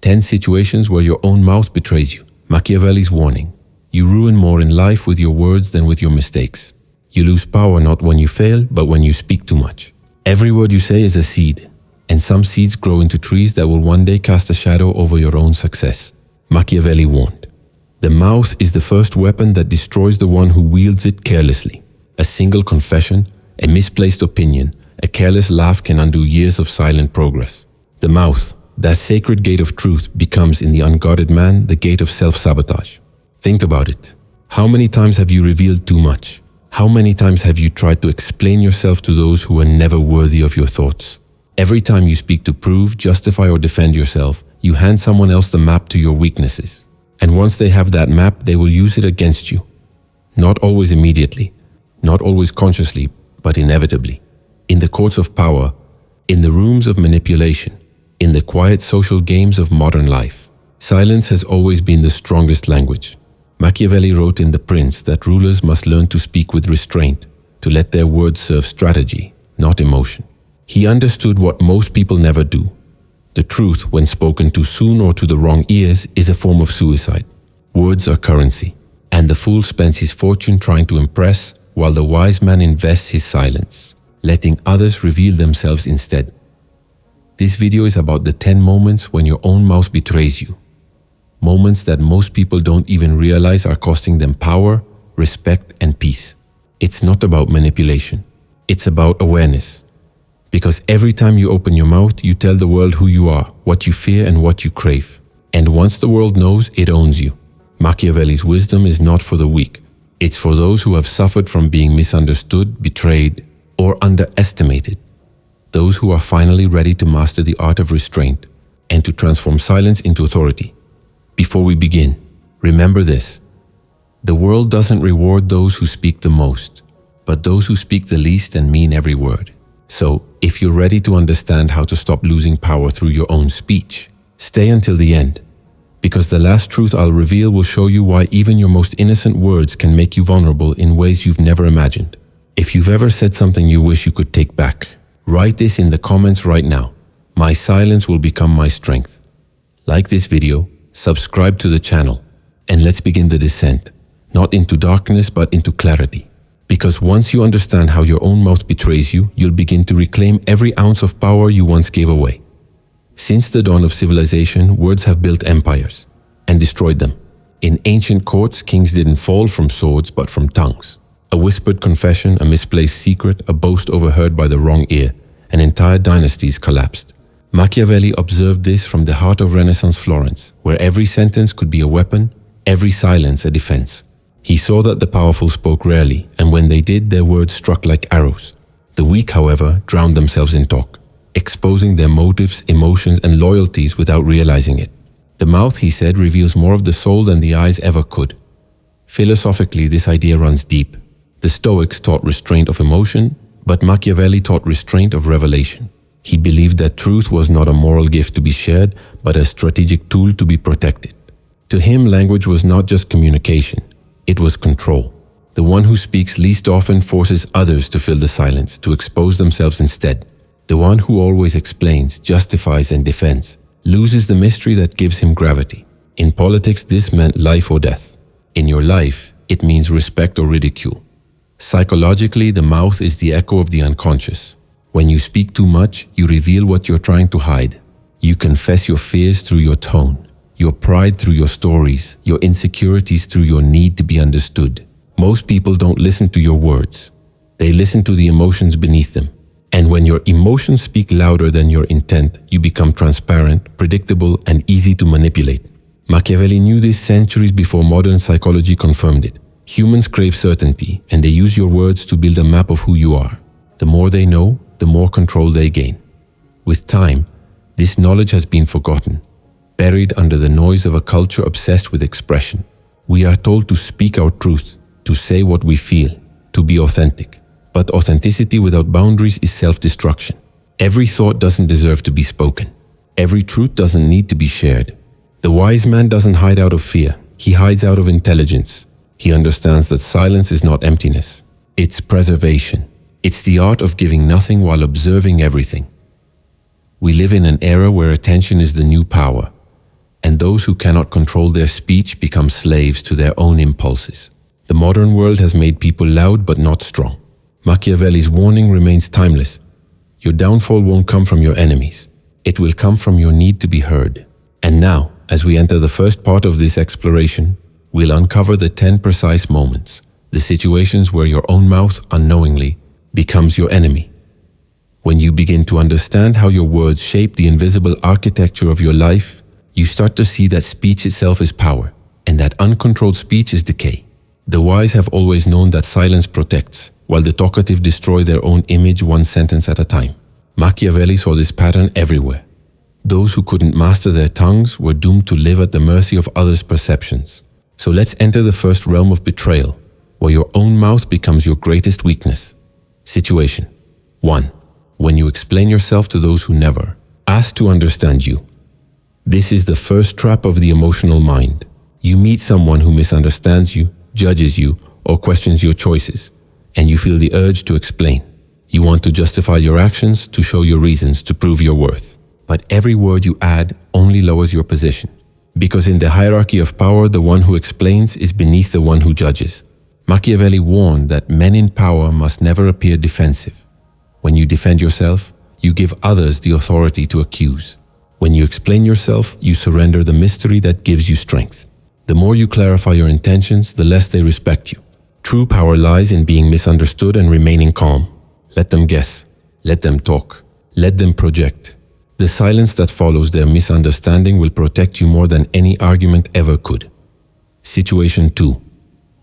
10 situations where your own mouth betrays you. Machiavelli's warning. You ruin more in life with your words than with your mistakes. You lose power not when you fail, but when you speak too much. Every word you say is a seed, and some seeds grow into trees that will one day cast a shadow over your own success. Machiavelli warned. The mouth is the first weapon that destroys the one who wields it carelessly. A single confession, a misplaced opinion, a careless laugh can undo years of silent progress. The mouth, that sacred gate of truth, becomes in the unguarded man the gate of self-sabotage. Think about it. How many times have you revealed too much? How many times have you tried to explain yourself to those who are never worthy of your thoughts? Every time you speak to prove, justify, or defend yourself, you hand someone else the map to your weaknesses. And once they have that map, they will use it against you. Not always immediately, not always consciously, but inevitably. In the courts of power, in the rooms of manipulation, in the quiet social games of modern life, silence has always been the strongest language. Machiavelli wrote in The Prince that rulers must learn to speak with restraint, to let their words serve strategy, not emotion. He understood what most people never do. The truth, when spoken too soon or to the wrong ears, is a form of suicide. Words are currency, and the fool spends his fortune trying to impress, while the wise man invests his silence, letting others reveal themselves instead. This video is about the 10 moments when your own mouth betrays you. Moments that most people don't even realize are costing them power, respect, and peace. It's not about manipulation. It's about awareness. Because every time you open your mouth, you tell the world who you are, what you fear, and what you crave. And once the world knows, it owns you. Machiavelli's wisdom is not for the weak. It's for those who have suffered from being misunderstood, betrayed, or underestimated. Those who are finally ready to master the art of restraint and to transform silence into authority. Before we begin, remember this. The world doesn't reward those who speak the most, but those who speak the least and mean every word. So, if you're ready to understand how to stop losing power through your own speech, stay until the end, because the last truth I'll reveal will show you why even your most innocent words can make you vulnerable in ways you've never imagined. If you've ever said something you wish you could take back, write this in the comments right now. My silence will become my strength. Like this video, subscribe to the channel, and let's begin the descent, not into darkness but into clarity. Because once you understand how your own mouth betrays you, you'll begin to reclaim every ounce of power you once gave away. Since the dawn of civilization, words have built empires and destroyed them. In ancient courts, kings didn't fall from swords but from tongues. A whispered confession, a misplaced secret, a boast overheard by the wrong ear, and entire dynasties collapsed. Machiavelli observed this from the heart of Renaissance Florence, where every sentence could be a weapon, every silence a defense. He saw that the powerful spoke rarely, and when they did, their words struck like arrows. The weak, however, drowned themselves in talk, exposing their motives, emotions, and loyalties without realizing it. The mouth, he said, reveals more of the soul than the eyes ever could. Philosophically, this idea runs deep. The Stoics taught restraint of emotion, but Machiavelli taught restraint of revelation. He believed that truth was not a moral gift to be shared, but a strategic tool to be protected. To him, language was not just communication. It was control. The one who speaks least often forces others to fill the silence, to expose themselves instead. The one who always explains, justifies, and defends loses the mystery that gives him gravity. In politics, this meant life or death. In your life, it means respect or ridicule. Psychologically, the mouth is the echo of the unconscious. When you speak too much, you reveal what you're trying to hide. You confess your fears through your tone, your pride through your stories, your insecurities through your need to be understood. Most people don't listen to your words. They listen to the emotions beneath them. And when your emotions speak louder than your intent, you become transparent, predictable, and easy to manipulate. Machiavelli knew this centuries before modern psychology confirmed it. Humans crave certainty, and they use your words to build a map of who you are. The more they know, the more control they gain. With time, this knowledge has been forgotten, buried under the noise of a culture obsessed with expression. We are told to speak our truth, to say what we feel, to be authentic. But authenticity without boundaries is self-destruction. Every thought doesn't deserve to be spoken. Every truth doesn't need to be shared. The wise man doesn't hide out of fear. He hides out of intelligence. He understands that silence is not emptiness. It's preservation. It's the art of giving nothing while observing everything. We live in an era where attention is the new power. and those who cannot control their speech become slaves to their own impulses. The modern world has made people loud but not strong. Machiavelli's warning remains timeless. Your downfall won't come from your enemies. It will come from your need to be heard. And now, as we enter the first part of this exploration, we'll uncover the 10 precise moments, the situations where your own mouth unknowingly becomes your enemy. When you begin to understand how your words shape the invisible architecture of your life, you start to see that speech itself is power, and that uncontrolled speech is decay. The wise have always known that silence protects, while the talkative destroy their own image one sentence at a time. Machiavelli saw this pattern everywhere. Those who couldn't master their tongues were doomed to live at the mercy of others' perceptions. So let's enter the first realm of betrayal, where your own mouth becomes your greatest weakness. Situation 1. When you explain yourself to those who never ask to understand you. This is the first trap of the emotional mind. You meet someone who misunderstands you, judges you, or questions your choices, and you feel the urge to explain. You want to justify your actions, to show your reasons, to prove your worth. But every word you add only lowers your position. Because in the hierarchy of power, the one who explains is beneath the one who judges. Machiavelli warned that men in power must never appear defensive. When you defend yourself, you give others the authority to accuse. When you explain yourself, you surrender the mystery that gives you strength. The more you clarify your intentions, the less they respect you. True power lies in being misunderstood and remaining calm. Let them guess. Let them talk. Let them project. The silence that follows their misunderstanding will protect you more than any argument ever could. Situation 2.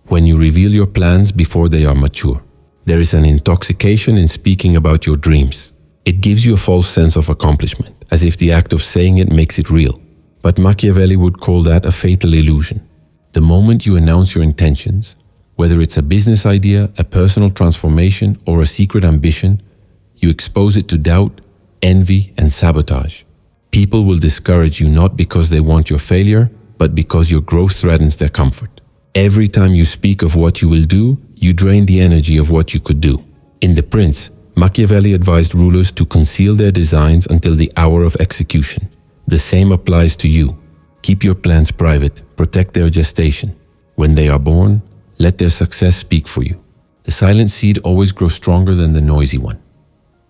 When you reveal your plans before they are mature. There is an intoxication in speaking about your dreams. It gives you a false sense of accomplishment, as if the act of saying it makes it real. But Machiavelli would call that a fatal illusion. The moment you announce your intentions, whether it's a business idea, a personal transformation, or a secret ambition, you expose it to doubt, envy, and sabotage. People will discourage you not because they want your failure, but because your growth threatens their comfort. Every time you speak of what you will do, you drain the energy of what you could do. In The Prince, Machiavelli advised rulers to conceal their designs until the hour of execution. The same applies to you. Keep your plans private, protect their gestation. When they are born, let their success speak for you. The silent seed always grows stronger than the noisy one.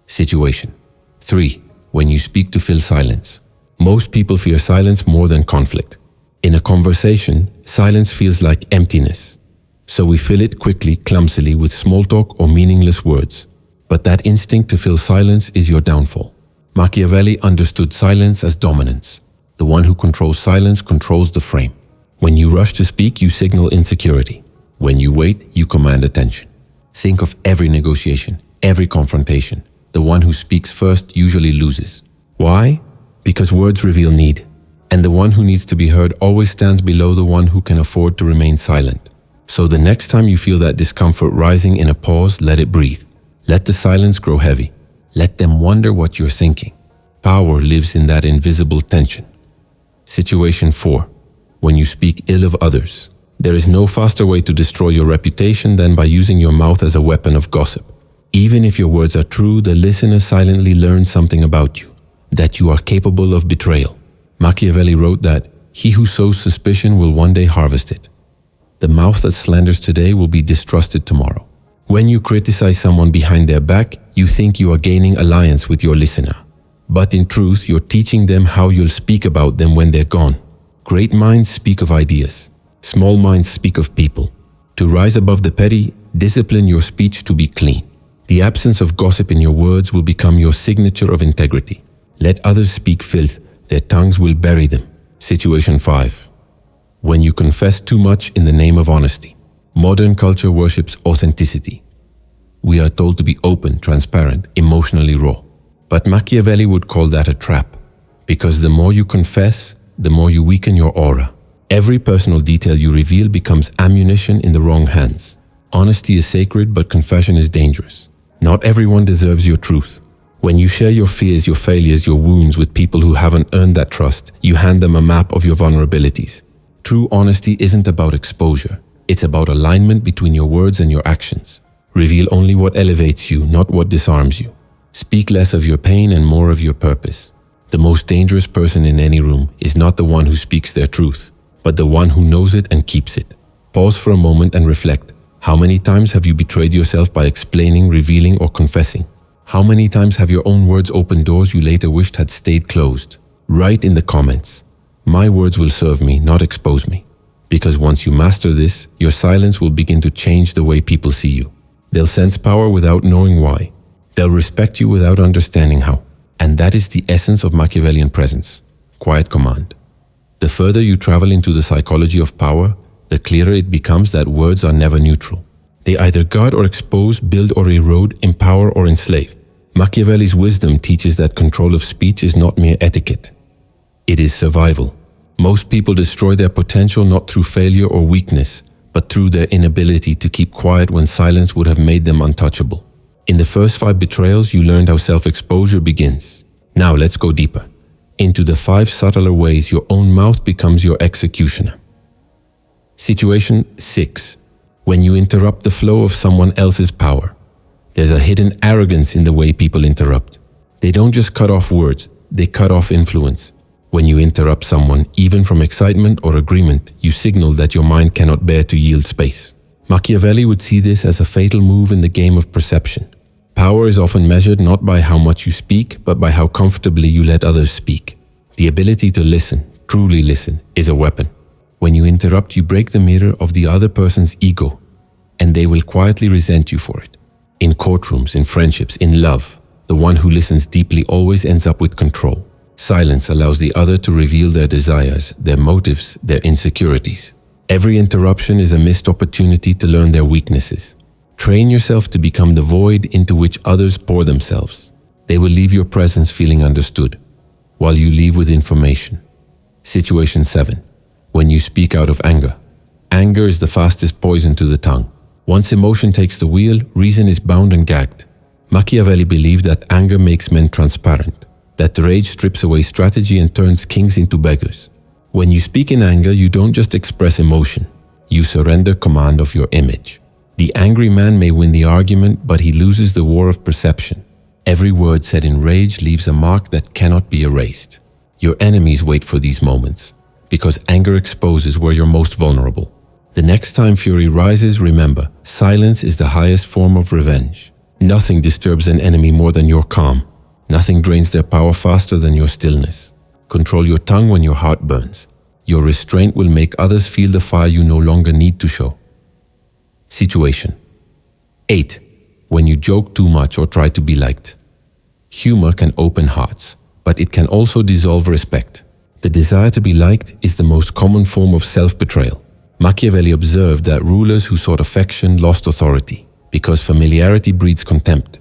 Situation 3. When you speak to fill silence. Most people fear silence more than conflict. In a conversation, silence feels like emptiness. So we fill it quickly, clumsily, with small talk or meaningless words. But that instinct to fill silence is your downfall. Machiavelli understood silence as dominance. The one who controls silence controls the frame. When you rush to speak, you signal insecurity. When you wait, you command attention. Think of every negotiation, every confrontation. The one who speaks first usually loses. Why? Because words reveal need. And the one who needs to be heard always stands below the one who can afford to remain silent. So the next time you feel that discomfort rising in a pause, let it breathe. Let the silence grow heavy. Let them wonder what you're thinking. Power lives in that invisible tension. Situation 4. When you speak ill of others. There is no faster way to destroy your reputation than by using your mouth as a weapon of gossip. Even if your words are true, the listener silently learns something about you, that you are capable of betrayal. Machiavelli wrote that, "He who sows suspicion will one day harvest it." The mouth that slanders today will be distrusted tomorrow. When you criticize someone behind their back, you think you are gaining alliance with your listener. But in truth, you're teaching them how you'll speak about them when they're gone. Great minds speak of ideas. Small minds speak of people. To rise above the petty, discipline your speech to be clean. The absence of gossip in your words will become your signature of integrity. Let others speak filth, their tongues will bury them. Situation 5. When you confess too much in the name of honesty. Modern culture worships authenticity. We are told to be open, transparent, emotionally raw. But Machiavelli would call that a trap, because the more you confess, the more you weaken your aura. Every personal detail you reveal becomes ammunition in the wrong hands. Honesty is sacred, but confession is dangerous. Not everyone deserves your truth. When you share your fears, your failures, your wounds with people who haven't earned that trust, you hand them a map of your vulnerabilities. True honesty isn't about exposure. It's about alignment between your words and your actions. Reveal only what elevates you, not what disarms you. Speak less of your pain and more of your purpose. The most dangerous person in any room is not the one who speaks their truth, but the one who knows it and keeps it. Pause for a moment and reflect. How many times have you betrayed yourself by explaining, revealing, or confessing? How many times have your own words opened doors you later wished had stayed closed? Write in the comments, "My words will serve me, not expose me." Because once you master this, your silence will begin to change the way people see you. They'll sense power without knowing why. They'll respect you without understanding how. And that is the essence of Machiavellian presence, quiet command. The further you travel into the psychology of power, the clearer it becomes that words are never neutral. They either guard or expose, build or erode, empower or enslave. Machiavelli's wisdom teaches that control of speech is not mere etiquette. It is survival. Most people destroy their potential not through failure or weakness, but through their inability to keep quiet when silence would have made them untouchable. In the first 5 betrayals, you learned how self-exposure begins. Now let's go deeper, into the 5 subtler ways your own mouth becomes your executioner. Situation 6. When you interrupt the flow of someone else's power. There's a hidden arrogance in the way people interrupt. They don't just cut off words, they cut off influence. When you interrupt someone, even from excitement or agreement, you signal that your mind cannot bear to yield space. Machiavelli would see this as a fatal move in the game of perception. Power is often measured not by how much you speak, but by how comfortably you let others speak. The ability to listen, truly listen, is a weapon. When you interrupt, you break the mirror of the other person's ego, and they will quietly resent you for it. In courtrooms, in friendships, in love, the one who listens deeply always ends up with control. Silence allows the other to reveal their desires, their motives, their insecurities. Every interruption is a missed opportunity to learn their weaknesses. Train yourself to become the void into which others pour themselves. They will leave your presence feeling understood, while you leave with information. Situation 7. When you speak out of anger. Anger is the fastest poison to the tongue. Once emotion takes the wheel, reason is bound and gagged. Machiavelli believed that anger makes men transparent, that rage strips away strategy and turns kings into beggars. When you speak in anger, you don't just express emotion, you surrender command of your image. The angry man may win the argument, but he loses the war of perception. Every word said in rage leaves a mark that cannot be erased. Your enemies wait for these moments, because anger exposes where you're most vulnerable. The next time fury rises, remember, silence is the highest form of revenge. Nothing disturbs an enemy more than your calm. Nothing drains their power faster than your stillness. Control your tongue when your heart burns. Your restraint will make others feel the fire you no longer need to show. Situation 8. When you joke too much or try to be liked. Humor can open hearts, but it can also dissolve respect. The desire to be liked is the most common form of self-betrayal. Machiavelli observed that rulers who sought affection lost authority, because familiarity breeds contempt.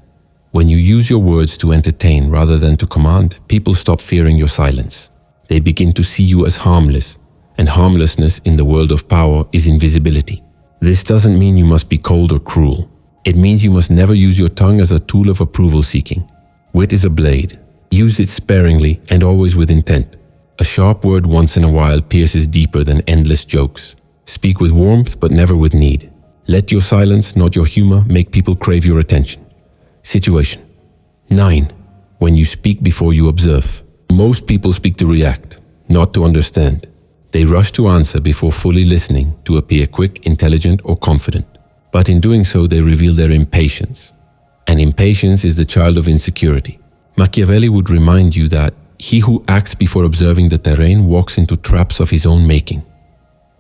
When you use your words to entertain rather than to command, people stop fearing your silence. They begin to see you as harmless, and harmlessness in the world of power is invisibility. This doesn't mean you must be cold or cruel. It means you must never use your tongue as a tool of approval seeking. Wit is a blade. Use it sparingly and always with intent. A sharp word once in a while pierces deeper than endless jokes. Speak with warmth but never with need. Let your silence, not your humor, make people crave your attention. Situation 9. When you speak before you observe. Most people speak to react, not to understand. They rush to answer before fully listening to appear quick, intelligent, or confident. But in doing so, they reveal their impatience. And impatience is the child of insecurity. Machiavelli would remind you that he who acts before observing the terrain walks into traps of his own making.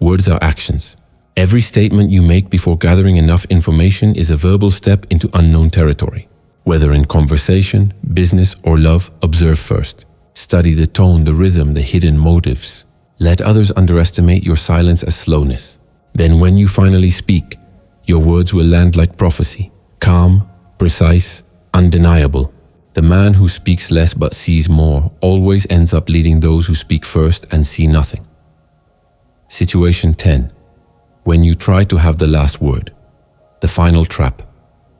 Words are actions. Every statement you make before gathering enough information is a verbal step into unknown territory. Whether in conversation, business, or love, observe first. Study the tone, the rhythm, the hidden motives. Let others underestimate your silence as slowness. Then when you finally speak, your words will land like prophecy, calm, precise, undeniable. The man who speaks less but sees more always ends up leading those who speak first and see nothing. Situation 10. When you try to have the last word. The final trap.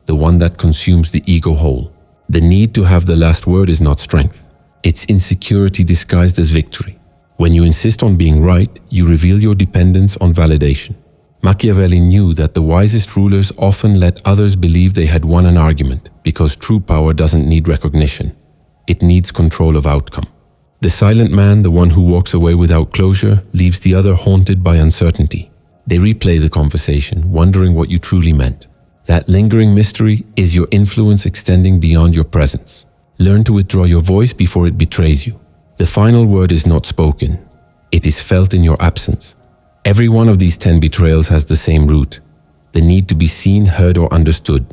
The one that consumes the ego whole. The need to have the last word is not strength. It's insecurity disguised as victory. When you insist on being right, you reveal your dependence on validation. Machiavelli knew that the wisest rulers often let others believe they had won an argument, because true power doesn't need recognition. It needs control of outcome. The silent man, the one who walks away without closure, leaves the other haunted by uncertainty. They replay the conversation, wondering what you truly meant. That lingering mystery is your influence extending beyond your presence. Learn to withdraw your voice before it betrays you. The final word is not spoken. It is felt in your absence. Every one of these 10 betrayals has the same root: the need to be seen, heard, or understood.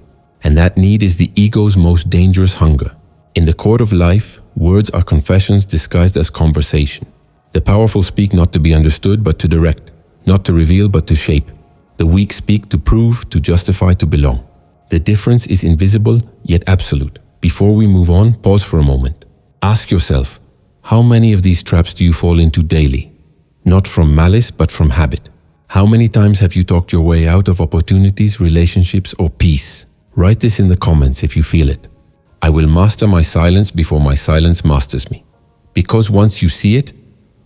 And that need is the ego's most dangerous hunger. In the court of life, words are confessions disguised as conversation. The powerful speak not to be understood, but to direct; not to reveal, but to shape. The weak speak to prove, to justify, to belong. The difference is invisible, yet absolute. Before we move on, pause for a moment. Ask yourself, how many of these traps do you fall into daily? Not from malice, but from habit. How many times have you talked your way out of opportunities, relationships, or peace? Write this in the comments if you feel it. I will master my silence before my silence masters me. Because once you see it,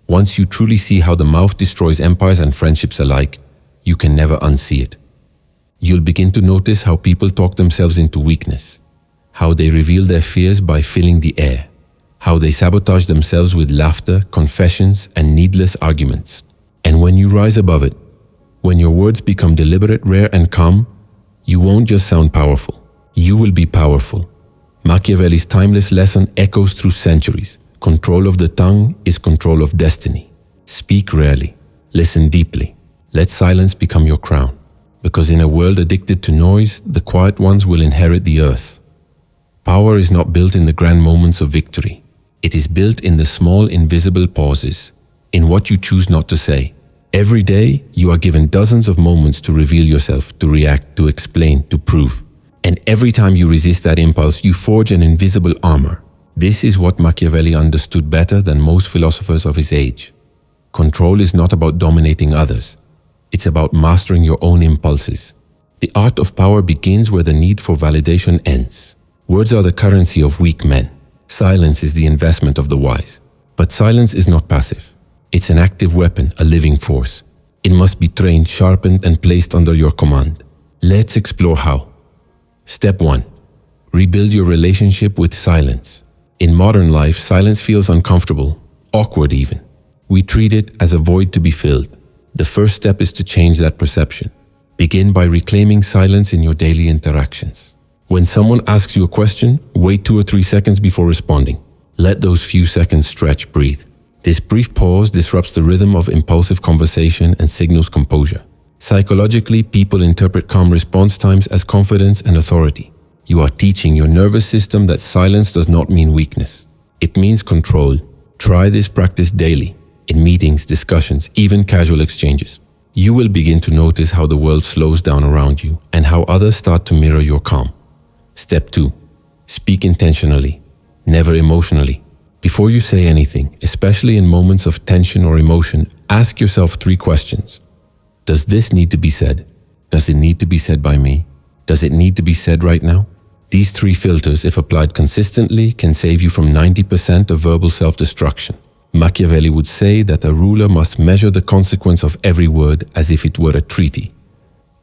once you truly see how the mouth destroys empires and friendships alike, you can never unsee it. You'll begin to notice how people talk themselves into weakness, how they reveal their fears by filling the air, how they sabotage themselves with laughter, confessions, and needless arguments. And when you rise above it, when your words become deliberate, rare, and calm, you won't just sound powerful, you will be powerful. Machiavelli's timeless lesson echoes through centuries. Control of the tongue is control of destiny. Speak rarely, listen deeply. Let silence become your crown. Because in a world addicted to noise, the quiet ones will inherit the earth. Power is not built in the grand moments of victory. It is built in the small, invisible pauses, in what you choose not to say. Every day, you are given dozens of moments to reveal yourself, to react, to explain, to prove. And every time you resist that impulse, you forge an invisible armor. This is what Machiavelli understood better than most philosophers of his age. Control is not about dominating others. It's about mastering your own impulses. The art of power begins where the need for validation ends. Words are the currency of weak men. Silence is the investment of the wise. But silence is not passive. It's an active weapon, a living force. It must be trained, sharpened, and placed under your command. Let's explore how. Step 1. Rebuild your relationship with silence. In modern life, silence feels uncomfortable, awkward even. We treat it as a void to be filled. The first step is to change that perception. Begin by reclaiming silence in your daily interactions. When someone asks you a question, wait 2 or 3 seconds before responding. Let those few seconds stretch, breathe. This brief pause disrupts the rhythm of impulsive conversation and signals composure. Psychologically, people interpret calm response times as confidence and authority. You are teaching your nervous system that silence does not mean weakness. It means control. Try this practice daily, in meetings, discussions, even casual exchanges. You will begin to notice how the world slows down around you and how others start to mirror your calm. Step 2. Speak intentionally, never emotionally. Before you say anything, especially in moments of tension or emotion, ask yourself 3 questions. Does this need to be said? Does it need to be said by me? Does it need to be said right now? These 3 filters, if applied consistently, can save you from 90% of verbal self-destruction. Machiavelli would say that a ruler must measure the consequence of every word as if it were a treaty.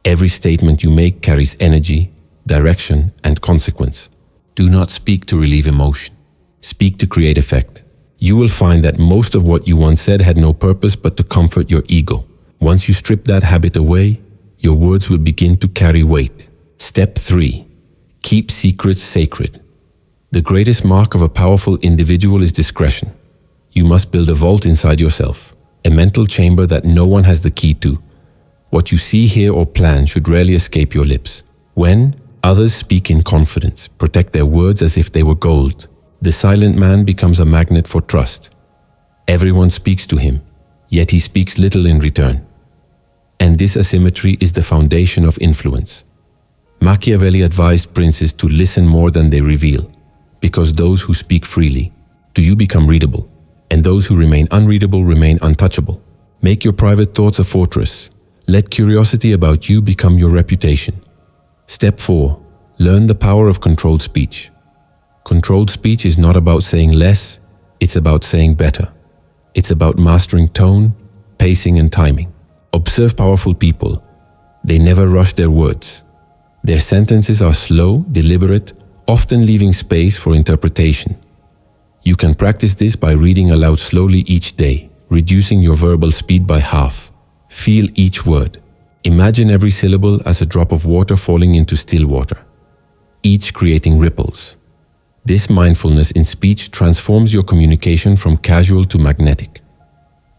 Every statement you make carries energy, direction, and consequence. Do not speak to relieve emotion. Speak to create effect. You will find that most of what you once said had no purpose but to comfort your ego. Once you strip that habit away, your words will begin to carry weight. Step 3. Keep secrets sacred. The greatest mark of a powerful individual is discretion. You must build a vault inside yourself, a mental chamber that no one has the key to. What you see, hear, or plan should rarely escape your lips. When others speak in confidence, protect their words as if they were gold. The silent man becomes a magnet for trust. Everyone speaks to him, yet he speaks little in return. And this asymmetry is the foundation of influence. Machiavelli advised princes to listen more than they reveal, because those who speak freely, to you become readable, and those who remain unreadable remain untouchable. Make your private thoughts a fortress. Let curiosity about you become your reputation. Step 4. Learn the power of controlled speech. Controlled speech is not about saying less, it's about saying better. It's about mastering tone, pacing, and timing. Observe powerful people. They never rush their words. Their sentences are slow, deliberate, often leaving space for interpretation. You can practice this by reading aloud slowly each day, reducing your verbal speed by half. Feel each word. Imagine every syllable as a drop of water falling into still water, each creating ripples. This mindfulness in speech transforms your communication from casual to magnetic.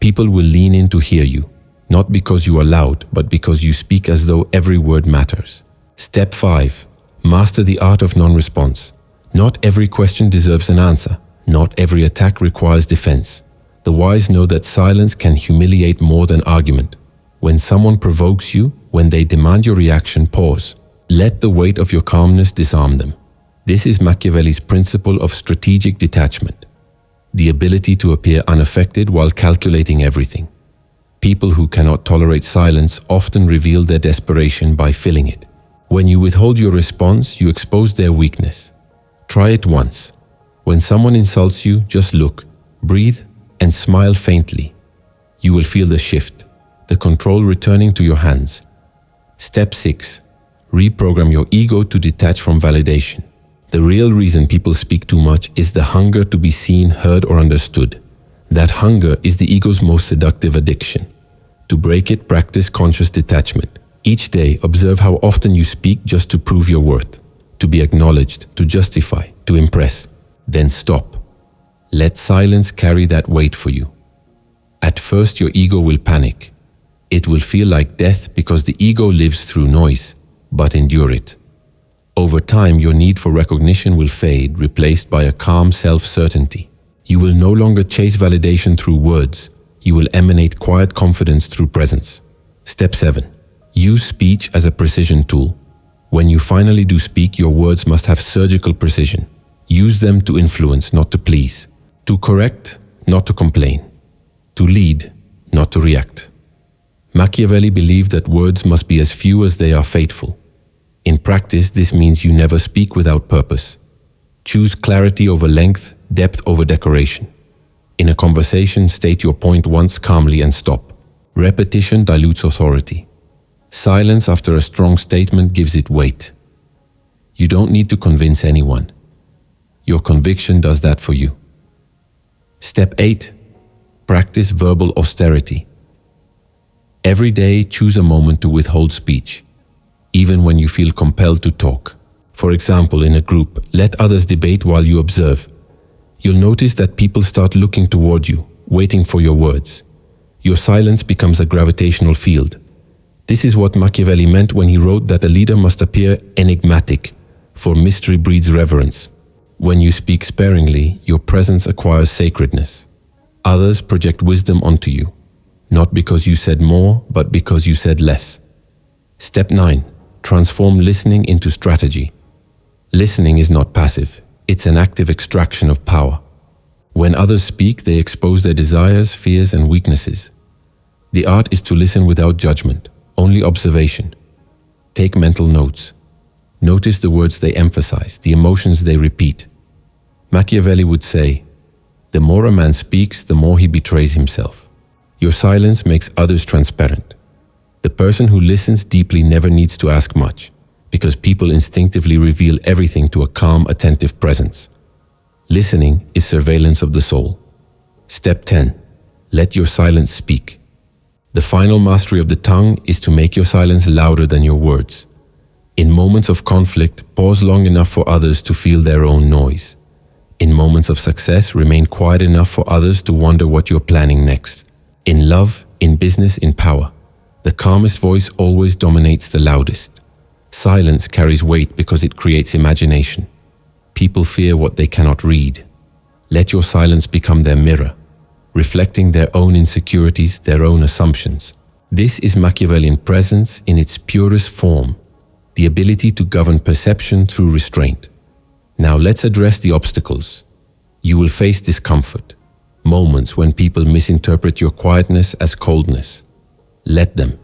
People will lean in to hear you, not because you are loud, but because you speak as though every word matters. Step 5. Master the art of non-response. Not every question deserves an answer. Not every attack requires defense. The wise know that silence can humiliate more than argument. When someone provokes you, when they demand your reaction, pause. Let the weight of your calmness disarm them. This is Machiavelli's principle of strategic detachment, the ability to appear unaffected while calculating everything. People who cannot tolerate silence often reveal their desperation by filling it. When you withhold your response, you expose their weakness. Try it once. When someone insults you, just look, breathe, and smile faintly. You will feel the shift, the control returning to your hands. Step 6. Reprogram your ego to detach from validation. The real reason people speak too much is the hunger to be seen, heard, or understood. That hunger is the ego's most seductive addiction. To break it, practice conscious detachment. Each day, observe how often you speak just to prove your worth, to be acknowledged, to justify, to impress. Then stop. Let silence carry that weight for you. At first, your ego will panic. It will feel like death because the ego lives through noise, but endure it. Over time, your need for recognition will fade, replaced by a calm self-certainty. You will no longer chase validation through words. You will emanate quiet confidence through presence. Step 7. Use speech as a precision tool. When you finally do speak, your words must have surgical precision. Use them to influence, not to please. To correct, not to complain. To lead, not to react. Machiavelli believed that words must be as few as they are fateful. In practice, this means you never speak without purpose. Choose clarity over length, depth over decoration. In a conversation, state your point once calmly and stop. Repetition dilutes authority. Silence after a strong statement gives it weight. You don't need to convince anyone. Your conviction does that for you. Step 8. Practice verbal austerity. Every day, choose a moment to withhold speech, even when you feel compelled to talk. For example, in a group, let others debate while you observe. You'll notice that people start looking toward you, waiting for your words. Your silence becomes a gravitational field. This is what Machiavelli meant when he wrote that a leader must appear enigmatic, for mystery breeds reverence. When you speak sparingly, your presence acquires sacredness. Others project wisdom onto you, not because you said more, but because you said less. Step 9. Transform listening into strategy. Listening is not passive. It's an active extraction of power. When others speak, they expose their desires, fears, and weaknesses. The art is to listen without judgment, only observation. Take mental notes. Notice the words they emphasize, the emotions they repeat. Machiavelli would say, "The more a man speaks, the more he betrays himself." Your silence makes others transparent. The person who listens deeply never needs to ask much, because people instinctively reveal everything to a calm, attentive presence. Listening is surveillance of the soul. Step 10. Let your silence speak. The final mastery of the tongue is to make your silence louder than your words. In moments of conflict, pause long enough for others to feel their own noise. In moments of success, remain quiet enough for others to wonder what you're planning next. In love, in business, in power, the calmest voice always dominates the loudest. Silence carries weight because it creates imagination. People fear what they cannot read. Let your silence become their mirror, reflecting their own insecurities, their own assumptions. This is Machiavellian presence in its purest form, the ability to govern perception through restraint. Now let's address the obstacles. You will face discomfort, moments when people misinterpret your quietness as coldness. Let them.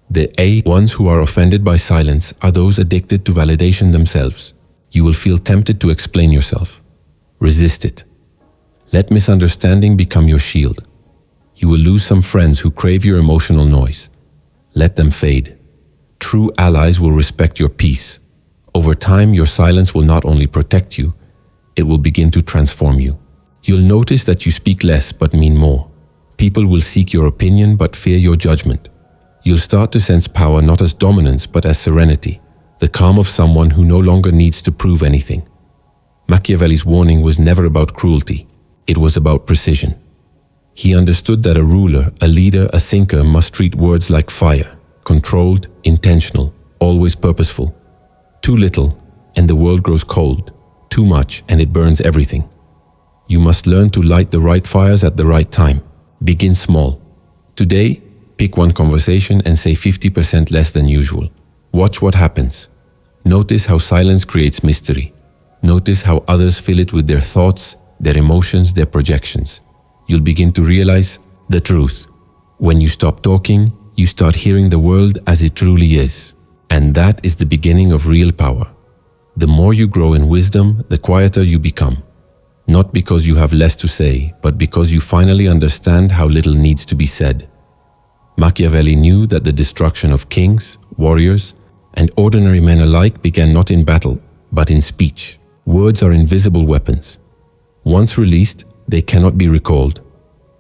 The ones who are offended by silence are those addicted to validation themselves. You will feel tempted to explain yourself. Resist it. Let misunderstanding become your shield. You will lose some friends who crave your emotional noise. Let them fade. True allies will respect your peace. Over time, your silence will not only protect you, it will begin to transform you. You'll notice that you speak less but mean more. People will seek your opinion but fear your judgment. You'll start to sense power not as dominance but as serenity, the calm of someone who no longer needs to prove anything. Machiavelli's warning was never about cruelty. It was about precision. He understood that a ruler, a leader, a thinker must treat words like fire, controlled, intentional, always purposeful. Too little, and the world grows cold. Too much, and it burns everything. You must learn to light the right fires at the right time. Begin small. Today, pick one conversation and say 50% less than usual. Watch what happens. Notice how silence creates mystery. Notice how others fill it with their thoughts, their emotions, their projections. You'll begin to realize the truth. When you stop talking, you start hearing the world as it truly is. And that is the beginning of real power. The more you grow in wisdom, the quieter you become. Not because you have less to say, but because you finally understand how little needs to be said. Machiavelli knew that the destruction of kings, warriors, and ordinary men alike began not in battle, but in speech. Words are invisible weapons. Once released, they cannot be recalled.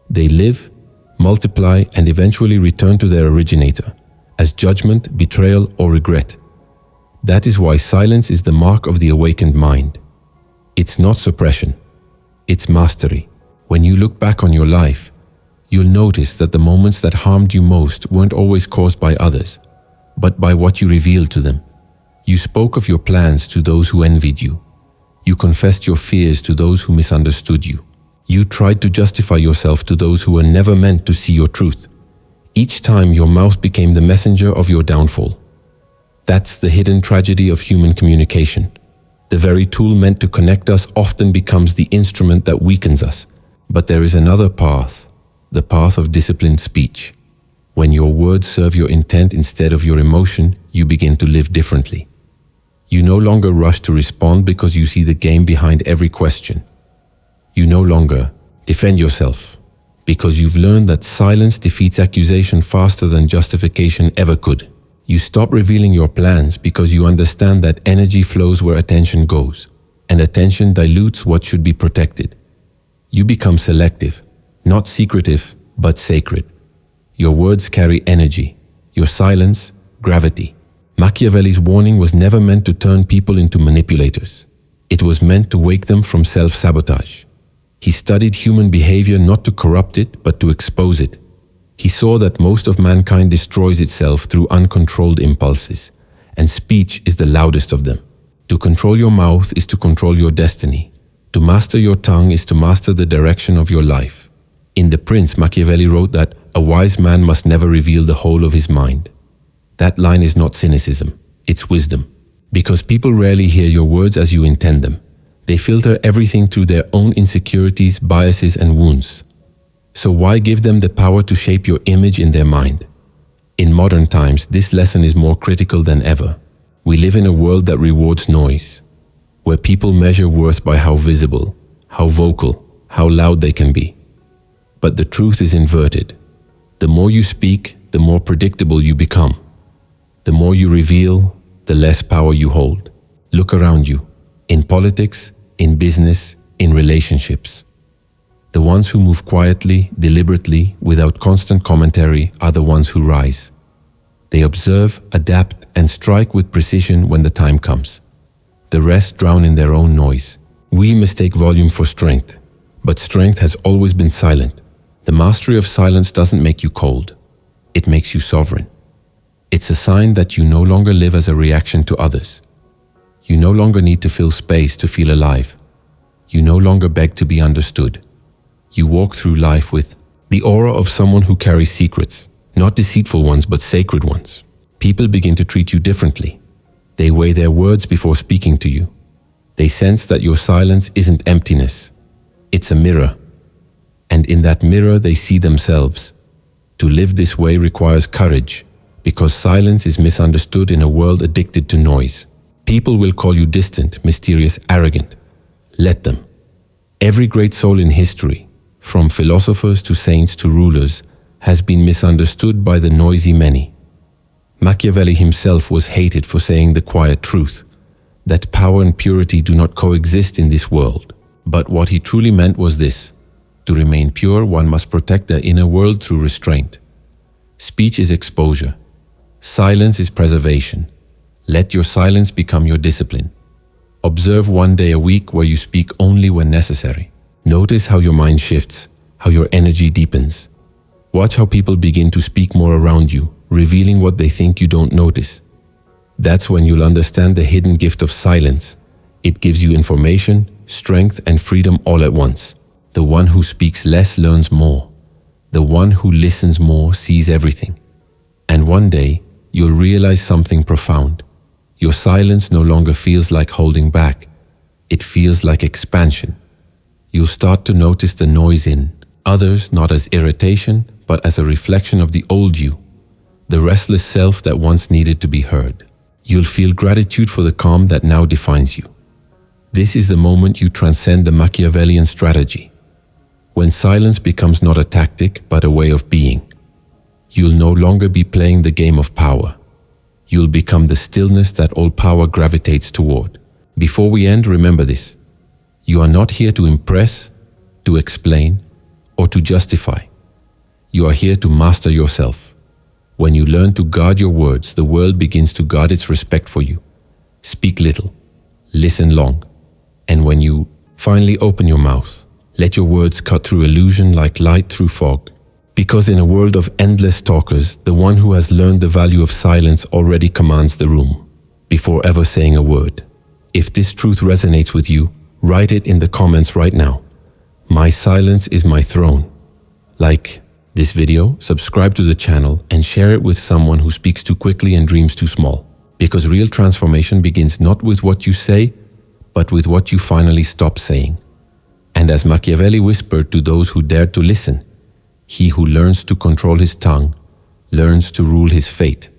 They live, multiply, and eventually return to their originator, as judgment, betrayal, or regret. That is why silence is the mark of the awakened mind. It's not suppression. It's mastery. When you look back on your life, you'll notice that the moments that harmed you most weren't always caused by others, but by what you revealed to them. You spoke of your plans to those who envied you. You confessed your fears to those who misunderstood you. You tried to justify yourself to those who were never meant to see your truth. Each time your mouth became the messenger of your downfall. That's the hidden tragedy of human communication. The very tool meant to connect us often becomes the instrument that weakens us. But there is another path, the path of disciplined speech. When your words serve your intent instead of your emotion, you begin to live differently. You no longer rush to respond because you see the game behind every question. You no longer defend yourself because you've learned that silence defeats accusation faster than justification ever could. You stop revealing your plans because you understand that energy flows where attention goes, and attention dilutes what should be protected. You become selective, not secretive, but sacred. Your words carry energy, your silence, gravity. Machiavelli's warning was never meant to turn people into manipulators. It was meant to wake them from self-sabotage. He studied human behavior not to corrupt it, but to expose it. He saw that most of mankind destroys itself through uncontrolled impulses, and speech is the loudest of them. To control your mouth is to control your destiny. To master your tongue is to master the direction of your life. In The Prince, Machiavelli wrote that a wise man must never reveal the whole of his mind. That line is not cynicism, it's wisdom. Because people rarely hear your words as you intend them. They filter everything through their own insecurities, biases, and wounds. So why give them the power to shape your image in their mind? In modern times, this lesson is more critical than ever. We live in a world that rewards noise, where people measure worth by how visible, how vocal, how loud they can be. But the truth is inverted. The more you speak, the more predictable you become. The more you reveal, the less power you hold. Look around you, in politics, in business, in relationships. The ones who move quietly, deliberately, without constant commentary are the ones who rise. They observe, adapt, and strike with precision when the time comes. The rest drown in their own noise. We mistake volume for strength, but strength has always been silent. The mastery of silence doesn't make you cold. It makes you sovereign. It's a sign that you no longer live as a reaction to others. You no longer need to fill space to feel alive. You no longer beg to be understood. You walk through life with the aura of someone who carries secrets, not deceitful ones, but sacred ones. People begin to treat you differently. They weigh their words before speaking to you. They sense that your silence isn't emptiness. It's a mirror. And in that mirror, they see themselves. To live this way requires courage, because silence is misunderstood in a world addicted to noise. People will call you distant, mysterious, arrogant. Let them. Every great soul in history, from philosophers to saints to rulers, has been misunderstood by the noisy many. Machiavelli himself was hated for saying the quiet truth, that power and purity do not coexist in this world. But what he truly meant was this: to remain pure, one must protect the inner world through restraint. Speech is exposure. Silence is preservation. Let your silence become your discipline. Observe one day a week where you speak only when necessary. Notice how your mind shifts, how your energy deepens. Watch how people begin to speak more around you, revealing what they think you don't notice. That's when you'll understand the hidden gift of silence. It gives you information, strength, and freedom all at once. The one who speaks less learns more. The one who listens more sees everything. And one day, you'll realize something profound. Your silence no longer feels like holding back. It feels like expansion. You'll start to notice the noise in others not as irritation, but as a reflection of the old you, the restless self that once needed to be heard. You'll feel gratitude for the calm that now defines you. This is the moment you transcend the Machiavellian strategy, when silence becomes not a tactic but a way of being. You'll no longer be playing the game of power. You'll become the stillness that all power gravitates toward. Before we end, remember this: you are not here to impress, to explain, or to justify. You are here to master yourself. When you learn to guard your words, the world begins to guard its respect for you. Speak little, listen long, and when you finally open your mouth, let your words cut through illusion like light through fog. Because in a world of endless talkers, the one who has learned the value of silence already commands the room, before ever saying a word. If this truth resonates with you, write it in the comments right now. My silence is my throne. Like this video, subscribe to the channel, and share it with someone who speaks too quickly and dreams too small. Because real transformation begins not with what you say, but with what you finally stop saying. And as Machiavelli whispered to those who dared to listen, he who learns to control his tongue learns to rule his fate.